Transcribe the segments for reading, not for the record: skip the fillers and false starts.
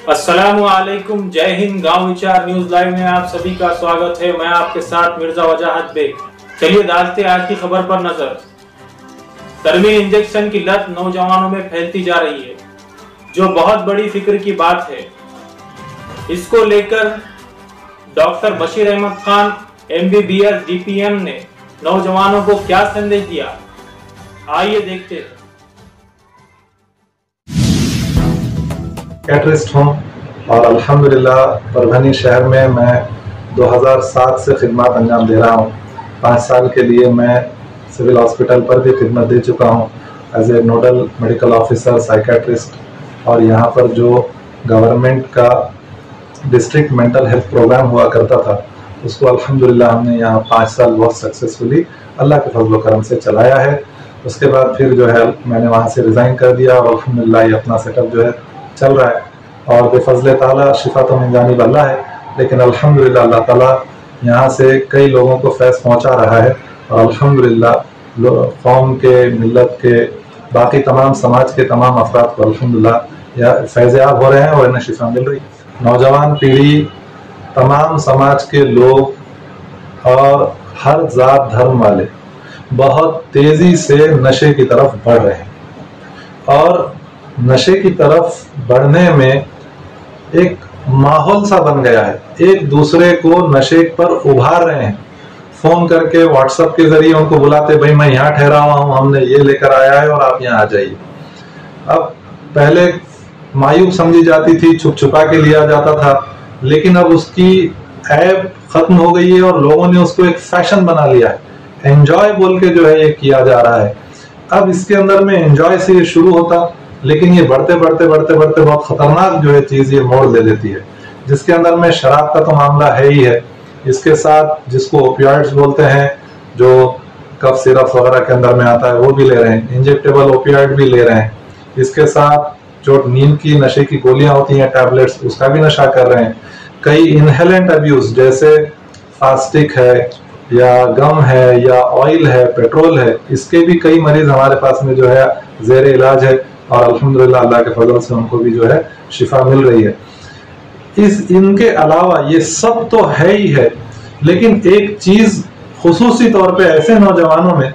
अस्सलामुअलैकुम, जय हिंद। गांव विचार न्यूज लाइव में आप सभी का स्वागत है। मैं आपके साथ मिर्जा वजाहत बेग। चलिए डालते आज की खबर पर नजर। टर्मिन इंजेक्शन की लत नौजवानों में फैलती जा रही है, जो बहुत बड़ी फिक्र की बात है। इसको लेकर doctor Bashir Ahmed Khan MBBS DPM ने नौजवानों को क्या संदेश दिया, आइए देखते हैं। कैटरिस्ट हूँ और अल्हम्दुलिल्लाह परभनी शहर में मैं 2007 से खिदमत अंजाम दे रहा हूँ। 5 साल के लिए मैं सिविल हॉस्पिटल पर भी खिदमत दे चुका हूँ as a nodal medical officer psychiatrist. और यहाँ पर जो गवर्नमेंट का डिस्ट्रिक्ट मेंटल हेल्थ प्रोग्राम हुआ करता था, उसको अल्हम्दुलिल्लाह हमने यहाँ 5 साल बहुत सक्सेसफुली अल्लाह के फजल करम से चलाया है। उसके बाद फिर जो है मैंने वहाँ से रिज़ाइन कर दिया और अल्हम्दुलिल्लाह ये अपना सेटअप जो है चल रहा है। और बेफजल ताला शिफा तो मिन जानिब अल्लाह है, लेकिन अल्हम्दुलिल्लाह अल्लाह ताला यहाँ से कई लोगों को फैज़ पहुँचा रहा है और अल्हम्दुलिल्लाह कौम के, मिल्लत के, बाकी तमाम समाज के तमाम अफराद को अल्हम्दुलिल्लाह या फैज़याब हो रहे हैं और इन्हें शिफा मिल रही है। नौजवान पीढ़ी, तमाम समाज के लोग और हर जात धर्म वाले बहुत तेज़ी से नशे की तरफ बढ़ रहे हैं और नशे की तरफ बढ़ने में एक माहौल सा बन गया है। एक दूसरे को नशे पर उभार रहे हैं, फोन करके व्हाट्सएप के जरिए उनको बुलाते, भाई मैं यहाँ ठहरा हुआ हूँ, हमने ये लेकर आया है और आप यहाँ आ जाइए। अब पहले मायूब समझी जाती थी, छुप छुपा के लिया जाता था, लेकिन अब उसकी ऐब खत्म हो गई है और लोगों ने उसको एक फैशन बना लिया है। एंजॉय बोल के जो है ये किया जा रहा है। अब इसके अंदर में एंजॉय से ये शुरू होता, लेकिन ये बढ़ते बढ़ते बढ़ते बढ़ते बहुत खतरनाक जो है चीज ये मोड़ ले लेती है, जिसके अंदर में शराब का तो मामला है ही है। इसके साथ जिसको ओपियाइड्स बोलते हैं, जो कफ सिरप वगैरह के अंदर में आता है, वो भी ले रहे हैं। इंजेक्टेबल ओपियाइड भी ले रहे हैं। इसके साथ जो नींद की नशे की गोलियां होती हैं, टैबलेट्स, उसका भी नशा कर रहे हैं। कई इनहेलेंट अब्यूज जैसे फास्टिक है या गम है या ऑयल है, पेट्रोल है, इसके भी कई मरीज हमारे पास में जो है जेर इलाज है और अल्हम्दुलिल्लाह अल्लाह के फजल से उनको भी जो है शिफा मिल रही है। इनके अलावा ये सब तो है ही है, लेकिन एक चीज खुसूसी तौर पे ऐसे नौजवानों में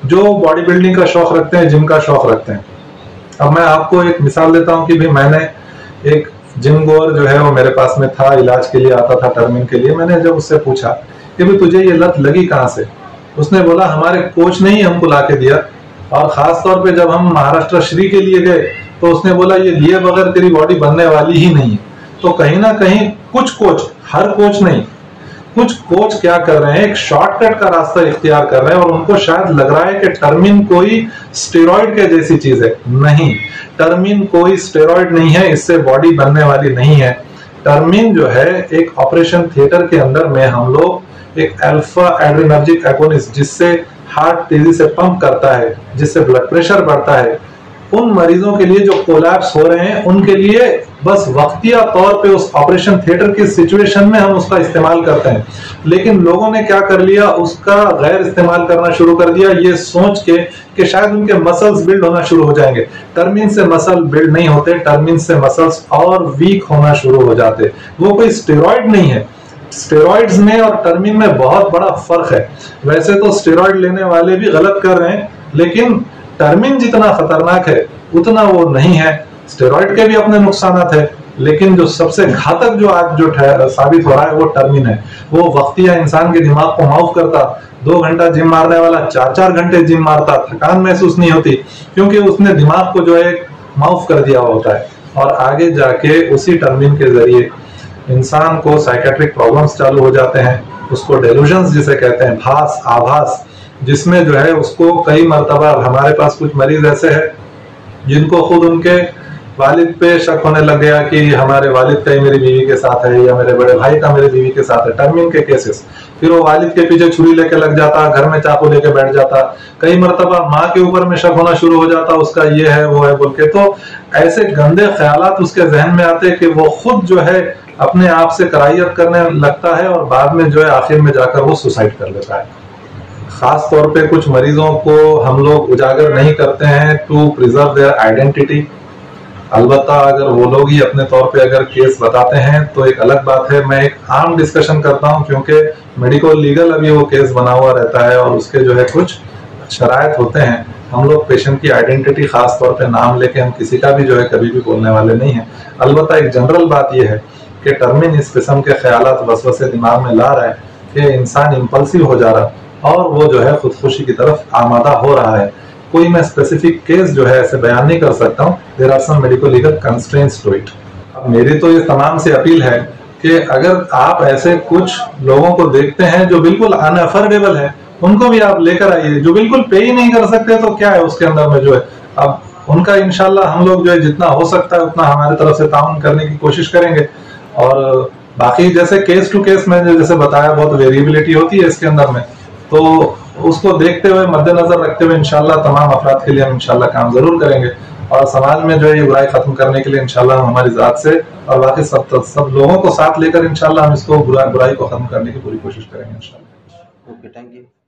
जो बॉडी बिल्डिंग का शौक रखते हैं, जिम का शौक रखते हैं। अब मैं आपको एक मिसाल देता हूँ कि भाई मैंने एक जिम गोर जो है वो मेरे पास में था, इलाज के लिए आता था, टर्मिन के लिए। मैंने जब उससे पूछा कि भाई तुझे ये लत लगी कहाँ से, उसने बोला हमारे कोच ने ही हमको ला के दिया। और खास तौर पे जब हम महाराष्ट्र श्री के लिए गए तो उसने बोला ये लिए बगैर तेरी बॉडी बनने वाली ही नहीं है। तो कहीं ना कहीं कुछ कोच, हर कोच नहीं, कुछ कोच क्या कर रहे हैं, एक शॉर्टकट का रास्ता इख्तियार कर रहे हैं और उनको शायद लग रहा है कि टर्मिन कोई स्टेरॉइड के जैसी चीज है। नहीं, टर्मिन कोई स्टेरॉइड नहीं है, इससे बॉडी बनने वाली नहीं है। टर्मिन जो है एक ऑपरेशन थिएटर के अंदर में हम लोग एक अल्फा एड्रेनर्जिक एगोनिस्ट, जिससे हार्ट तेजी से पंप करता है, जिससे ब्लड प्रेशर बढ़ता है, उन मरीजों के लिए जो कोलैप्स हो रहे हैं उनके लिए बस वक्तिया तौर पे उस ऑपरेशन थिएटर की सिचुएशन में हम उसका इस्तेमाल करते हैं। लेकिन लोगों ने क्या कर लिया, उसका गैर इस्तेमाल करना शुरू कर दिया, ये सोच के कि शायद उनके मसल्स बिल्ड होना शुरू हो जाएंगे। टर्मिन से मसल बिल्ड नहीं होते, टर्मिन से मसल्स और वीक होना शुरू हो जाते। वो कोई स्टेरॉइड नहीं है। स्टेरॉइड्स में और टर्मिन में बहुत बड़ा फर्क है। वैसे तो स्टेरॉइड लेने वाले भी गलत कर रहे हैं, लेकिन टर्मिन जितना खतरनाक है उतना वो नहीं है। स्टेरॉइड के भी अपने नुकसान है, लेकिन जो सबसे घातक जो आज जो साबित हो रहा है वो टर्मिन है। वो वक्तिया इंसान के दिमाग को माफ करता। 2 घंटा जिम मारने वाला 4-4 घंटे जिम मारता, थकान महसूस नहीं होती, क्योंकि उसने दिमाग को जो है माफ कर दिया होता है। और आगे जाके उसी टर्मिन के जरिए इंसान को साइकेट्रिक प्रॉब्लम्स चालू हो जाते हैं। उसको डेलूजन्स जिसे कहते हैं, भास, आभास, जिसमें जो है उसको कई मर्तबा, हमारे पास कुछ मरीज ऐसे हैं जिनको खुद उनके वालिद पे शक होने लग गया कि हमारे वालिद का ही मेरी बीवी के साथ है या मेरे बड़े भाई का मेरी बीवी के साथ है, टर्मिन के केसेस। फिर वो वालिद के पीछे छुरी लेके लग जाता, घर में चाकू लेके बैठ जाता। कई मर्तबा माँ के ऊपर में शक होना शुरू हो जाता, उसका ये है वो है बोल के। तो ऐसे गंदे ख्यालात उसके जहन में आते कि वो खुद जो है अपने आप से कराहियत करने लगता है और बाद में जो है आखिर में जाकर वो सुसाइड कर लेता है। खास तौर पे कुछ मरीजों को हम लोग उजागर नहीं करते हैं टू प्रिजर्व देयर आइडेंटिटी। अलबत्ता अगर वो लोग ही अपने तौर पे अगर केस बताते हैं तो एक अलग बात है। मैं एक आम डिस्कशन करता हूं, क्योंकि मेडिको लीगल अभी वो केस बना हुआ रहता है और उसके जो है कुछ शरायत होते हैं। हम लोग पेशेंट की आइडेंटिटी खास तौर पे नाम लेके हम किसी का भी जो है कभी भी बोलने वाले नहीं है। अलबत्ता एक जनरल बात यह है कि टर्मिन इस किस्म के ख्यालात वसवसे दिमाग में ला रहा है कि इंसान इम्पल्सिव हो जा रहा और वो जो है खुदकुशी की तरफ आमादा हो रहा है। कोई मैं स्पेसिफिक केस जो है ऐसे बयान नहीं कर सकता हूँ। There are some medico legal constraints to it. अब मेरी तो ये तमाम से अपील है कि अगर आप ऐसे कुछ लोगों को देखते हैं जो बिल्कुल अनअफोर्डेबल है, उनको भी आप लेकर आइए। जो बिल्कुल पे ही नहीं कर सकते तो क्या है उसके अंदर में जो है, अब उनका इंशाल्लाह हम लोग जो है जितना हो सकता है उतना हमारी तरफ से ताउन करने की कोशिश करेंगे। और बाकी जैसे केस टू केस में जैसे बताया बहुत वेरिएबिलिटी होती है इसके अंदर में, तो उसको देखते हुए मद्देनजर रखते हुए इंशाल्लाह तमाम अफराद के लिए हम इंशाल्लाह काम जरूर करेंगे और समाज में जो है ये बुराई खत्म करने के लिए इंशाल्लाह हम हमारी जात से और बाकी सब लोगों को साथ लेकर इंशाल्लाह हम इसको बुराई को खत्म करने की पूरी कोशिश करेंगे इंशाल्लाह। Okay, thank you.